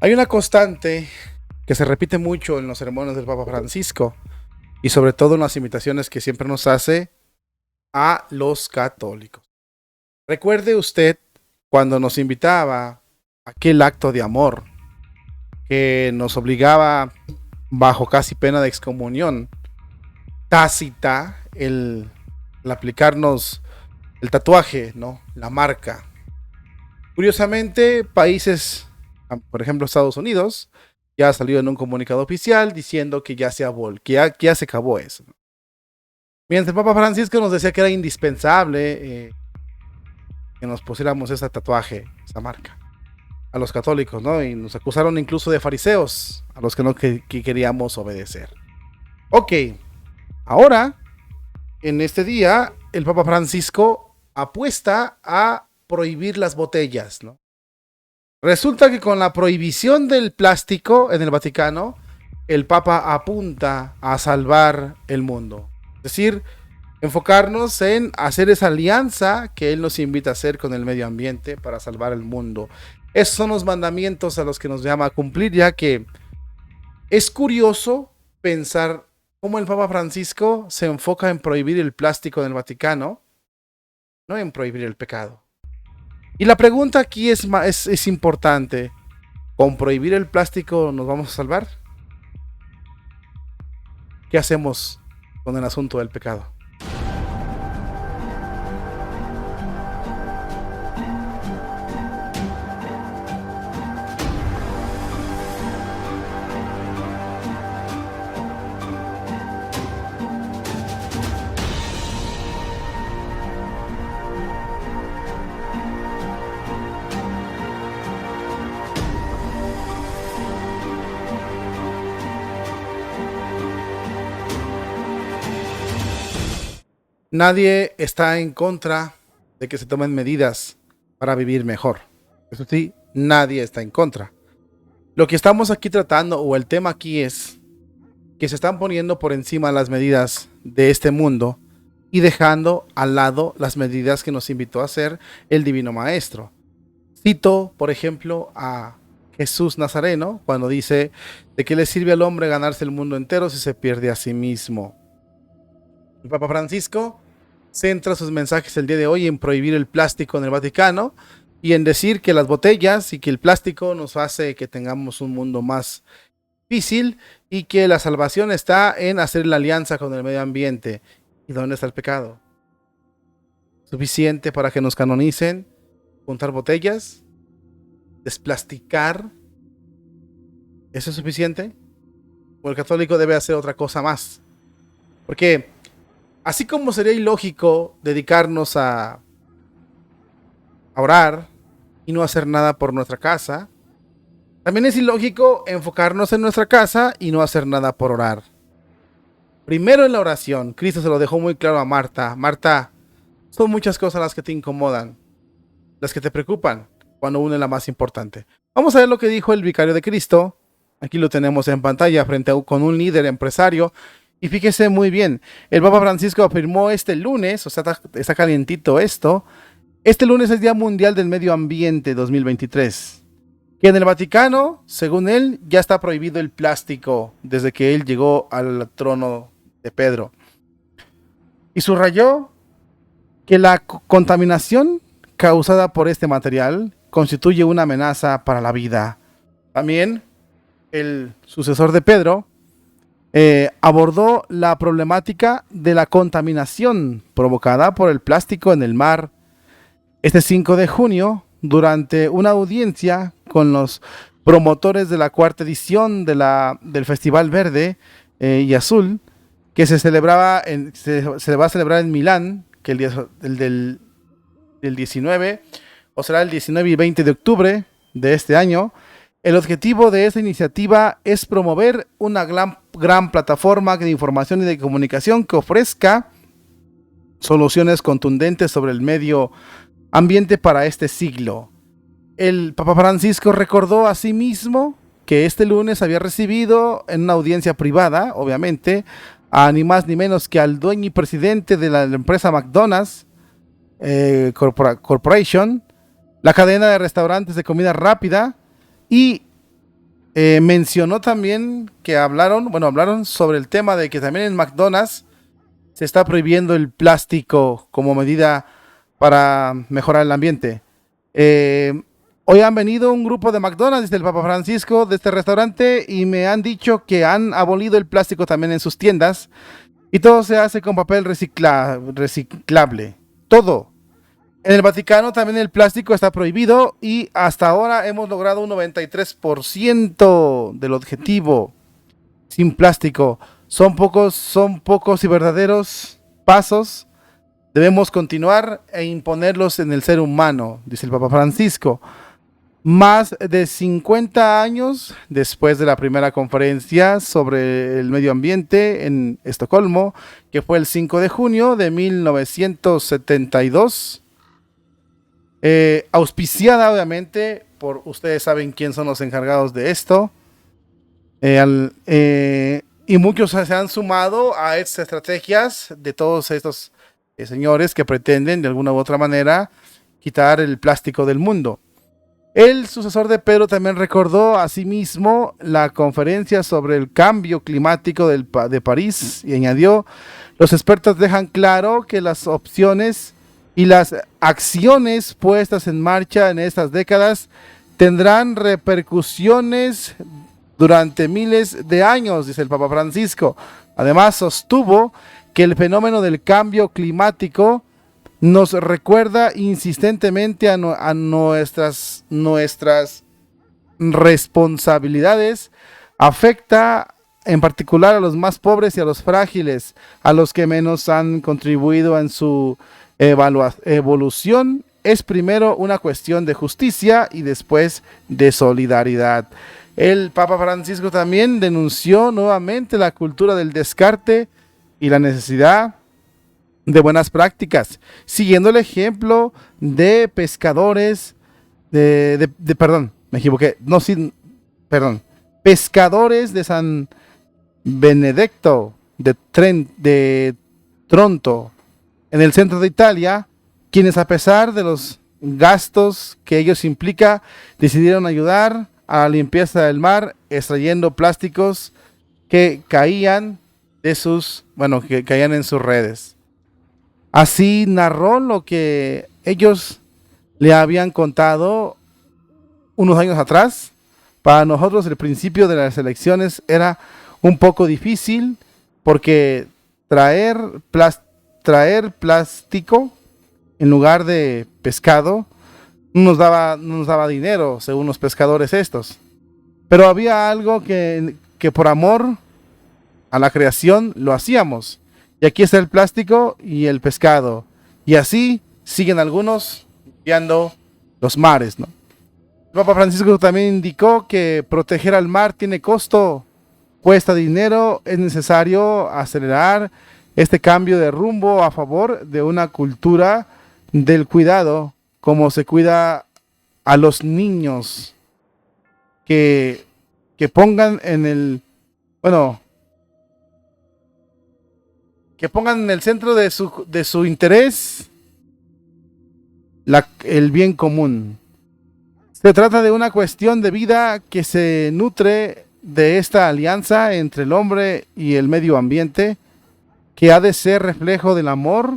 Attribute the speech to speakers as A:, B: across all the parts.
A: Hay una constante que se repite mucho en los sermones del Papa Francisco y sobre todo en las invitaciones que siempre nos hace a los católicos. Recuerde usted cuando nos invitaba a aquel acto de amor que nos obligaba bajo casi pena de excomunión tácita el aplicarnos el tatuaje, ¿no? La marca. Curiosamente, países, por ejemplo Estados Unidos, ya ha salido en un comunicado oficial diciendo que ya que ya se acabó eso. Mientras el Papa Francisco nos decía que era indispensable que nos pusiéramos ese tatuaje, esa marca, a los católicos, ¿no? Y nos acusaron incluso de fariseos, a los que no queríamos obedecer. Ok, ahora, en este día, el Papa Francisco apuesta a prohibir las botellas, ¿no? Resulta que con la prohibición del plástico en el Vaticano, el Papa apunta a salvar el mundo. Es decir, enfocarnos en hacer esa alianza que él nos invita a hacer con el medio ambiente para salvar el mundo. Esos son los mandamientos a los que nos llama a cumplir, ya que es curioso pensar cómo el Papa Francisco se enfoca en prohibir el plástico en el Vaticano, no en prohibir el pecado. Y la pregunta aquí es importante. ¿Con prohibir el plástico nos vamos a salvar? ¿Qué hacemos con el asunto del pecado? Nadie está en contra de que se tomen medidas para vivir mejor. Eso sí, nadie está en contra. Lo que estamos aquí tratando, o el tema aquí es que se están poniendo por encima las medidas de este mundo y dejando al lado las medidas que nos invitó a hacer el Divino Maestro. Cito, por ejemplo, a Jesús Nazareno cuando dice: ¿de qué le sirve al hombre ganarse el mundo entero si se pierde a sí mismo? El Papa Francisco centra sus mensajes el día de hoy en prohibir el plástico en el Vaticano y en decir que las botellas y que el plástico nos hace que tengamos un mundo más difícil y que la salvación está en hacer la alianza con el medio ambiente. ¿Y dónde está el pecado? ¿Suficiente para que nos canonicen? ¿Juntar botellas? ¿Desplasticar? ¿Eso es suficiente? ¿O el católico debe hacer otra cosa más? Porque así como sería ilógico dedicarnos a orar y no hacer nada por nuestra casa, también es ilógico enfocarnos en nuestra casa y no hacer nada por orar. Primero en la oración, Cristo se lo dejó muy claro a Marta. Marta, son muchas cosas las que te incomodan, las que te preocupan, cuando una es la más importante. Vamos a ver lo que dijo el vicario de Cristo. Aquí lo tenemos en pantalla con un líder empresario. Y fíjese muy bien, el Papa Francisco afirmó este lunes, o sea, está calientito esto, este lunes es Día Mundial del Medio Ambiente 2023, que en el Vaticano, según él, ya está prohibido el plástico desde que él llegó al trono de Pedro. Y subrayó que la contaminación causada por este material constituye una amenaza para la vida. También el sucesor de Pedro abordó la problemática de la contaminación provocada por el plástico en el mar. Este 5 de junio, durante una audiencia con los promotores de la cuarta edición del Festival Verde y Azul, que se va a celebrar en Milán, que del 19, o será el 19 y 20 de octubre de este año. El objetivo de esta iniciativa es promover una gran plataforma de información y de comunicación que ofrezca soluciones contundentes sobre el medio ambiente para este siglo. El Papa Francisco recordó asimismo que este lunes había recibido en una audiencia privada, obviamente, a ni más ni menos que al dueño y presidente de la empresa McDonald's Corporation, la cadena de restaurantes de comida rápida, y mencionó también que hablaron sobre el tema de que también en McDonald's se está prohibiendo el plástico como medida para mejorar el ambiente. Eh, Hoy han venido un grupo de McDonald's del Papa Francisco, de este restaurante, y me han dicho que han abolido el plástico también en sus tiendas y todo se hace con papel reciclable. Todo. En el Vaticano también el plástico está prohibido y hasta ahora hemos logrado un 93% del objetivo sin plástico. Son pocos y verdaderos pasos. Debemos continuar e imponerlos en el ser humano, dice el Papa Francisco. Más de 50 años después de la primera conferencia sobre el medio ambiente en Estocolmo, que fue el 5 de junio de 1972, auspiciada obviamente por, ustedes saben quién son los encargados de esto, y muchos se han sumado a estas estrategias de todos estos señores que pretenden de alguna u otra manera quitar el plástico del mundo. El sucesor de Pedro también recordó asimismo la conferencia sobre el cambio climático de París y añadió, los expertos dejan claro que las opciones y las acciones puestas en marcha en estas décadas tendrán repercusiones durante miles de años, dice el Papa Francisco. Además, sostuvo que el fenómeno del cambio climático nos recuerda insistentemente a nuestras responsabilidades, afecta en particular a los más pobres y a los frágiles, a los que menos han contribuido en su evolución. Es primero una cuestión de justicia y después de solidaridad. El Papa Francisco también denunció nuevamente la cultura del descarte y la necesidad de buenas prácticas, siguiendo el ejemplo de pescadores, perdón, me equivoqué, no, sí, perdón, pescadores de San Benedetto de Tronto, en el centro de Italia, quienes a pesar de los gastos que ellos implica, decidieron ayudar a la limpieza del mar, extrayendo plásticos que caían que caían en sus redes. Así narró lo que ellos le habían contado unos años atrás. Para nosotros el principio de las elecciones era un poco difícil porque traer plástico en lugar de pescado no nos daba dinero, según los pescadores estos. Pero había algo que por amor a la creación lo hacíamos. Y aquí está el plástico y el pescado. Y así siguen algunos limpiando los mares, ¿no? El Papa Francisco también indicó que proteger al mar tiene costo, cuesta dinero, es necesario acelerar este cambio de rumbo a favor de una cultura del cuidado, como se cuida a los niños, que pongan en el, bueno, que pongan en el centro de su interés el bien común. Se trata de una cuestión de vida que se nutre de esta alianza entre el hombre y el medio ambiente, que ha de ser reflejo del amor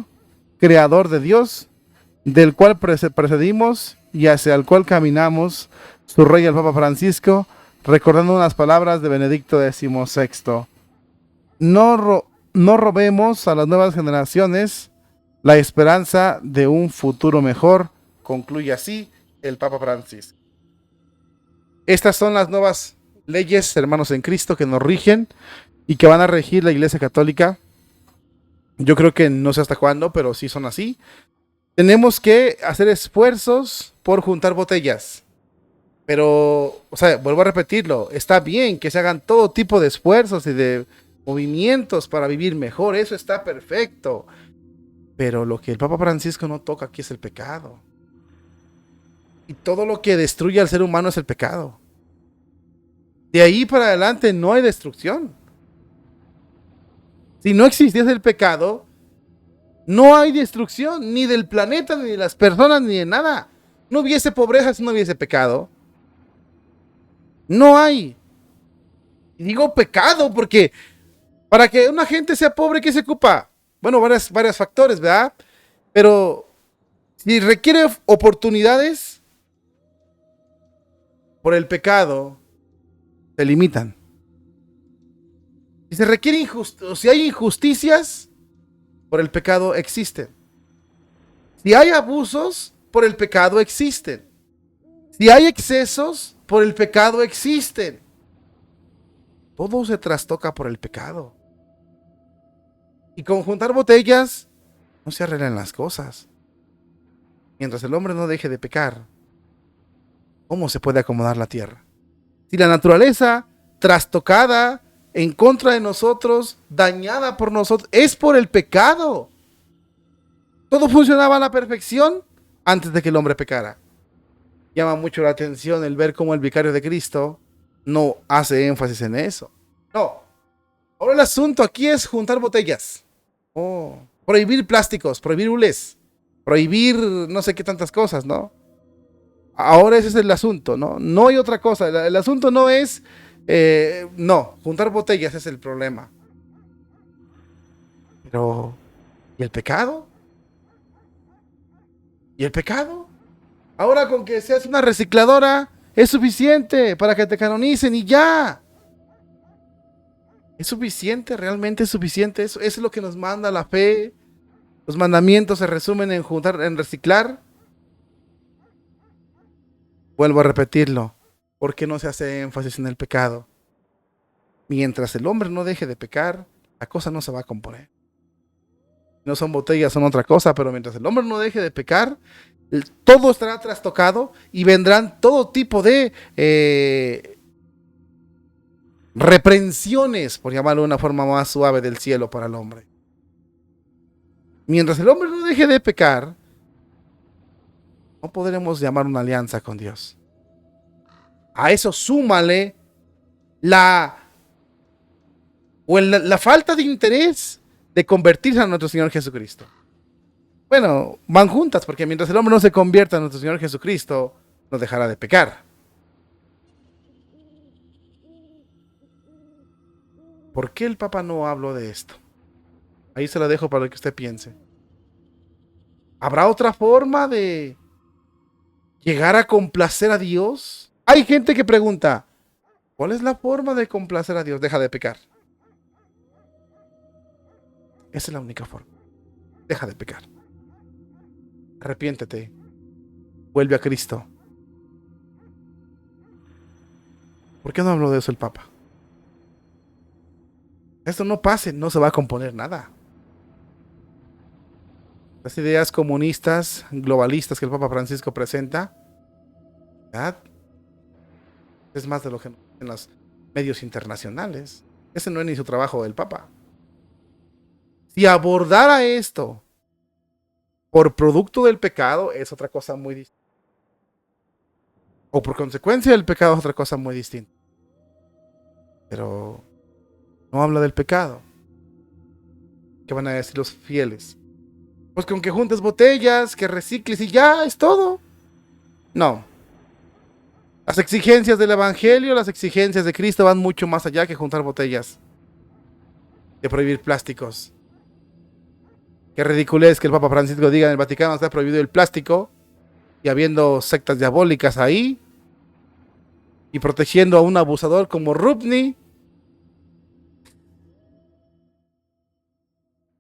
A: creador de Dios, del cual precedimos y hacia el cual caminamos, su rey el Papa Francisco, recordando unas palabras de Benedicto XVI. No robemos a las nuevas generaciones la esperanza de un futuro mejor, concluye así el Papa Francisco. Estas son las nuevas leyes, hermanos en Cristo, que nos rigen y que van a regir la Iglesia Católica. Yo creo que no sé hasta cuándo, pero sí son así. Tenemos que hacer esfuerzos por juntar botellas. Pero, vuelvo a repetirlo, está bien que se hagan todo tipo de esfuerzos y de movimientos para vivir mejor, eso está perfecto. Pero lo que el Papa Francisco no toca aquí es el pecado. Y todo lo que destruye al ser humano es el pecado. De ahí para adelante no hay destrucción. Si no existiese el pecado, no hay destrucción, ni del planeta, ni de las personas, ni de nada. No hubiese pobreza si no hubiese pecado. No hay. Y digo pecado porque para que una gente sea pobre, ¿qué se ocupa? Bueno, varios factores, ¿verdad? Pero si requiere oportunidades, por el pecado, se limitan. Si se requiere si hay injusticias, por el pecado existen. Si hay abusos, por el pecado existen. Si hay excesos, por el pecado existen. Todo se trastoca por el pecado. Y con juntar botellas, no se arreglan las cosas. Mientras el hombre no deje de pecar, ¿cómo se puede acomodar la tierra? Si la naturaleza trastocada en contra de nosotros, dañada por nosotros, es por el pecado. Todo funcionaba a la perfección antes de que el hombre pecara. Llama mucho la atención el ver cómo el vicario de Cristo no hace énfasis en eso. No. Ahora el asunto aquí es juntar botellas. Prohibir plásticos, prohibir hules, prohibir no sé qué tantas cosas, ¿no? Ahora ese es el asunto, ¿no? No hay otra cosa. El asunto no es... no, juntar botellas es el problema. Pero... ¿y el pecado? ¿Y el pecado? Ahora con que seas una recicladora es suficiente para que te canonicen y ya. ¿Es suficiente? ¿Realmente es suficiente? Eso es lo que nos manda la fe. Los mandamientos se resumen en juntar, en reciclar. Vuelvo a repetirlo. ¿Por qué no se hace énfasis en el pecado? Mientras el hombre no deje de pecar, la cosa no se va a componer. No son botellas, son otra cosa, pero mientras el hombre no deje de pecar, todo estará trastocado y vendrán todo tipo de reprensiones, por llamarlo de una forma más suave, del cielo para el hombre. Mientras el hombre no deje de pecar, no podremos llamar una alianza con Dios. A eso súmale la falta de interés de convertirse a nuestro Señor Jesucristo. Bueno, van juntas, porque mientras el hombre no se convierta a nuestro Señor Jesucristo, no dejará de pecar. ¿Por qué el Papa no habló de esto? Ahí se la dejo para que usted piense. ¿Habrá otra forma de llegar a complacer a Dios? Hay gente que pregunta, ¿cuál es la forma de complacer a Dios? Deja de pecar. Esa es la única forma. Deja de pecar. Arrepiéntete. Vuelve a Cristo. ¿Por qué no habló de eso el Papa? Esto no pase, no se va a componer nada. Las ideas comunistas, globalistas que el Papa Francisco presenta, ¿verdad? Es más de lo que en los medios internacionales. Ese no es ni su trabajo del Papa. Si abordara esto por producto del pecado, es otra cosa muy distinta. O por consecuencia del pecado, es otra cosa muy distinta. Pero no habla del pecado. ¿Qué van a decir los fieles? Pues con que juntes botellas, que recicles y ya, es todo. No. Las exigencias del Evangelio, las exigencias de Cristo van mucho más allá que juntar botellas. De prohibir plásticos. Qué ridiculez que el Papa Francisco diga en el Vaticano está prohibido el plástico. Y habiendo sectas diabólicas ahí. Y protegiendo a un abusador como Rupni.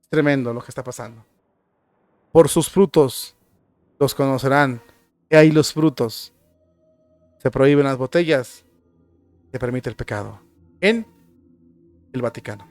A: Es tremendo lo que está pasando. Por sus frutos los conocerán. Y ahí los frutos. Se prohíben las botellas. Se permite el pecado. En el Vaticano.